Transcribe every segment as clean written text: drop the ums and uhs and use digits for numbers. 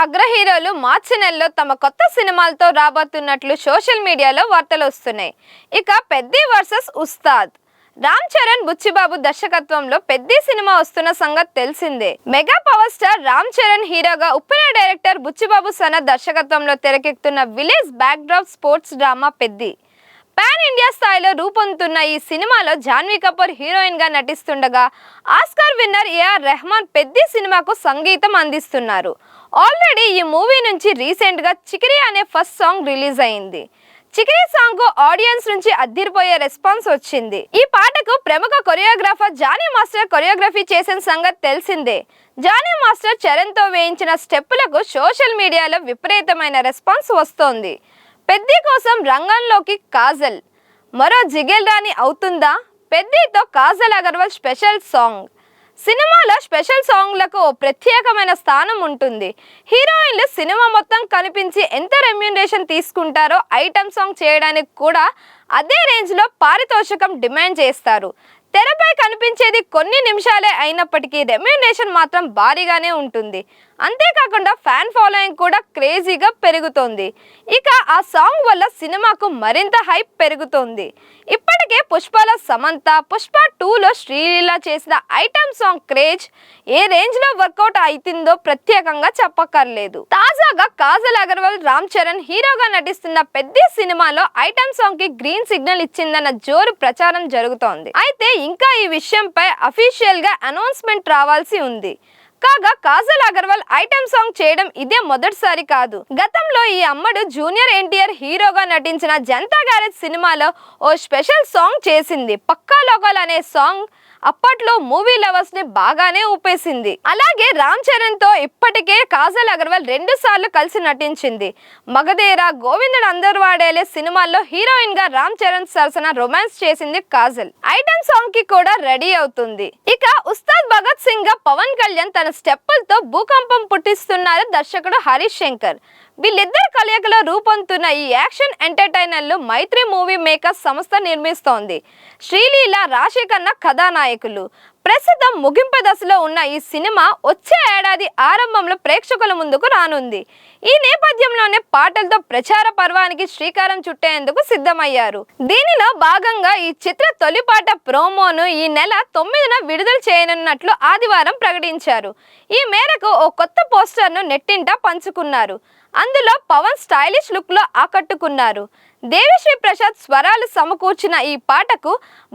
అగ్ర హీరోలు మార్చి నెలలో తమ కొత్త సినిమాలతో రాబోతున్నట్లు సోషల్ మీడియాలో వార్తలు వస్తున్నాయి. ఇక పెద్ది వర్సెస్ ఉస్తాద్. రామ్ చరణ్ బుచ్చిబాబు దర్శకత్వంలో పెద్ది సినిమా వస్తున్న సంగతి తెలిసిందే. Mega power star Ram Charan హీరోగా ఉప్పెన డైరెక్టర్ బుచ్చిబాబు సనత్ దర్శకత్వంలో తెరకెక్కుతున్న village backdrop sports drama Peddi pan India స్థాయిలో రూపొందుతున్న ఈ సినిమాలో జాన్వీ కపూర్ హీరోయిన్ గా నటిస్తుండగా Oscar winner AR Rahman Peddi సినిమాకు సంగీతం అందిస్తున్నారు. ఆల్రెడీ ఈ మూవీ నుంచి రీసెంట్ గా చికిరి అనే ఫస్ట్ సాంగ్ రిలీజ్ అయింది. చికిరి సాంగ్ కు ఆడియన్స్ నుంచి అద్దిరిపోయే రెస్పాన్స్ వచ్చింది. ఈ పాటకు ప్రముఖ కొరియోగ్రాఫర్ జానీ మాస్టర్ కొరియోగ్రఫీ చేసిన సంగతి తెలిసిందే. జానీ మాస్టర్ చరణ్ తో వేయించిన స్టెప్పులకు సోషల్ మీడియాలో విపరీతమైన రెస్పాన్స్ వస్తోంది. పెద్ది కోసం రంగంలోకి కాజల్. మరో జిగేల్ రాణి అవుతుందా? పెద్దితో కాజల్ అగర్వాల్ స్పెషల్ సాంగ్. సినిమాలో స్పెషల్ సాంగ్లకు ఓ ప్రత్యేకమైన స్థానం ఉంటుంది. హీరోయిన్లు సినిమా మొత్తం కనిపించి ఎంత రెమ్యూనరేషన్ తీసుకుంటారో ఐటమ్ సాంగ్ చేయడానికి కూడా అదే రేంజ్లో పారితోషికం డిమాండ్ చేస్తారు. తెరపై కనిపించేది కొన్ని నిమిషాలే అయినప్పటికీ రెమ్యూనరేషన్ మాత్రం భారీగానే ఉంటుంది. అంతేకాకుండా ఫ్యాన్ ఫాలోయింగ్ కూడా క్రేజీగా పెరుగుతోంది. ఇక ఆ సాంగ్ వల్ల సినిమాకు మరింత హైప్ పెరుగుతోంది. ఇప్పటికే పుష్పలో సమంత, పుష్ప 2లో శ్రీలీల చేసిన ఐటమ్ సాంగ్ క్రేజ్ ఏ రేంజ్ లో వర్కౌట్ అవుతుందో ప్రత్యేకంగా చెప్పక్కర్లేదు. తాజాగా కాజల్ అగర్వాల్ రామ్ చరణ్ హీరోగా నటిస్తున్న పెద్ది సినిమాలో ఐటమ్ సాంగ్ కి గ్రీన్ సిగ్నల్ ఇచ్చిందన్న జోరు ప్రచారం జరుగుతోంది. అయితే ఇంకా ఈ విషయంపై అఫీషియల్ గా అనౌన్స్మెంట్ రావాల్సి ఉంది. కాగా కాజల్ అగర్వాల్ ఐటమ్ సాంగ్ చేయడం ఇదే మొదటిసారి కాదు. గతంలో ఈ అమ్మడు జూనియర్ ఎన్టీఆర్ హీరోగా నటించిన జనతా గ్యారేజ్ సినిమాలో ఓ స్పెషల్ సాంగ్ చేసింది. పక్కా లోకల్ అనే సాంగ్ అప్పట్లో మూవీ లవర్స్ ని బాగానే ఊపేసింది. అలాగే రామ్ చరణ్ తో ఇప్పటికే కాజల్ అగర్వాల్ 2 సార్లు కలిసి నటించింది. మగధీర, గోవిందుడు అందరు వాడేలే సినిమాల్లో హీరోయిన్ గా రామ్ చరణ్ సరసన రొమాన్స్ చేసింది కాజల్. ఐటమ్ సాంగ్ కి కూడా రెడీ అవుతుంది. ఇక ఉస్తాద్ భగత్ సింగ్ గా పవన్ కళ్యాణ్ తన స్టెప్పులతో భూకంపం పుట్టిస్తున్నారు దర్శకుడు హరీష్ శంకర్. వీళ్ళిద్దరు కలయికలో రూపొందుతున్న ఈ యాక్షన్ ఎంటర్టైనర్లు మైత్రి మూవీ మేకర్స్ సంస్థ నిర్మిస్తోంది. శ్రీలీల, రాశి ఖన్నా కథానాయకులు. ప్రస్తుతం ముగింపు దశలో ఉన్న ఈ సినిమా వచ్చే ఏడాది ఆరంభంలో ప్రేక్షకుల ముందుకు రానుంది. ఈ నేపథ్యంలోనే పాటలతో ప్రచార పర్వానికి శ్రీకారం చుట్టేందుకు సిద్ధమయ్యారు. దీనిలో భాగంగా ఈ చిత్ర తొలి పాట ప్రోమోను ఈ నెల 9న విడుదల చేయనున్నట్లు ఆదివారం ప్రకటించారు. ఈ మేరకు ఓ కొత్త పోస్టర్ను నెట్టింట పంచుకున్నారు. అందులో పవన్ స్టైలిష్ లుక్ లో ఆకట్టుకున్నారు. దేవిశ్రీ ప్రసాద్ స్వరాలు సమకూర్చిన ఈ పాటకు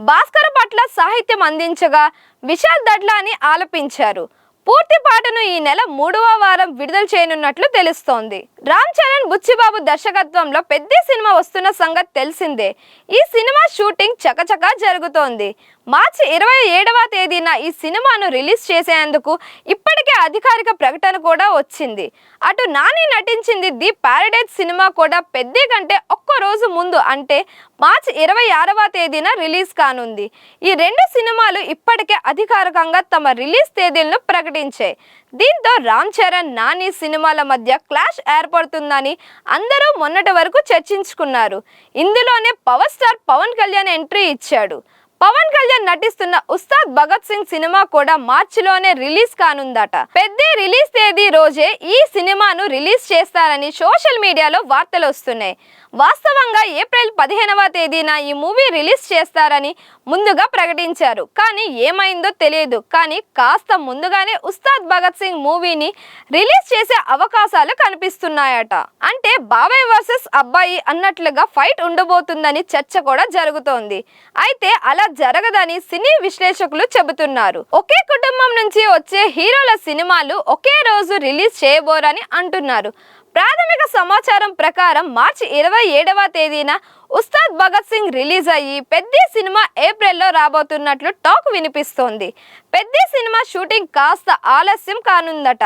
భాస్కర్ పట్ల సాహిత్యం అందించగా విశాల్ దడ్లాని ఆలపించారు. పూర్తి పాటను ఈ నెల 3వ వారం విడుదల చేయనున్నట్లు తెలుస్తోంది. రామ్ చరణ్, బుచ్చిబాబు దర్శకత్వంలో పెద్ది సినిమా వస్తున్న సంగతి తెలిసిందే. ఈ సినిమా షూటింగ్ చకచకా జరుగుతోంది. మార్చి 27వ తేదీన ఈ సినిమాను రిలీజ్ చేసేందుకు ఇప్పటికే అధికారిక ప్రకటన కూడా వచ్చింది. అటు నాని నటించింది ది పారడైజ్ సినిమా కూడా పెద్ది కంటే ఒక్క రోజు ముందు అంటే మార్చి 26వ తేదీన రిలీజ్ కానుంది. ఈ 2 సినిమాలు ఇప్పటికే అధికారికంగా తమ రిలీజ్ తేదీలను ప్రకటించాయి. దీంతో రామ్ చరణ్, నాని సినిమాల మధ్య క్లాష్ ఏర్పడుతుందని అందరూ మొన్నటి వరకు చర్చించుకున్నారు. ఇందులోనే power star Pawan Kalyan entry ఇచ్చాడు. పవన్ కళ్యాణ్ నటిస్తున్న ఉస్తాద్ భగత్ సింగ్ సినిమా కూడా మార్చిలోనే రిలీజ్ కానుందట. పెద్ది రిలీజ్ తేదీ రోజే ఈ సినిమాను రిలీజ్ చేస్తారని సోషల్ మీడియాలో వార్తలు వస్తున్నాయి. వాస్తవంగా ఏప్రిల్ 15వ తేదీన ఈ మూవీ రిలీజ్ చేస్తారని ముందుగా ప్రకటించారు. కానీ ఏమైందో తెలియదు. కానీ కాస్త ముందుగానే ఉస్తాద్ భగత్ సింగ్ మూవీని రిలీజ్ చేసే అవకాశాలు కనిపిస్తున్నాయట. అంటే బాబాయ్ వర్సెస్ అబ్బాయి అన్నట్లుగా ఫైట్ ఉండబోతుందని చర్చ కూడా జరుగుతోంది. అయితే అలా జరగదని సినీ విశ్లేషకులు చెబుతున్నారు. ఒకే కుటుంబం నుంచి వచ్చే హీరోల సినిమాలు ఒకే రోజు రిలీజ్ చేయబోరని అంటున్నారు. ప్రాథమిక సమాచారం ప్రకారం మార్చి 27వ తేదీన ఉస్తాద్ భగత్ సింగ్ రిలీజ్ అయ్యి పెద్ది సినిమా ఏప్రిల్లో రాబోతున్నట్లు టాక్ వినిపిస్తోంది. పెద్ది సినిమా షూటింగ్ కాస్త ఆలస్యం కానుందట.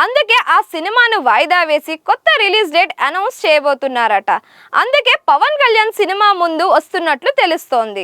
అందుకే ఆ సినిమాను వాయిదా వేసి కొత్త రిలీజ్ డేట్ అనౌన్స్ చేయబోతున్నారట. అందుకే పవన్ కళ్యాణ్ సినిమా ముందు వస్తున్నట్లు తెలుస్తోంది.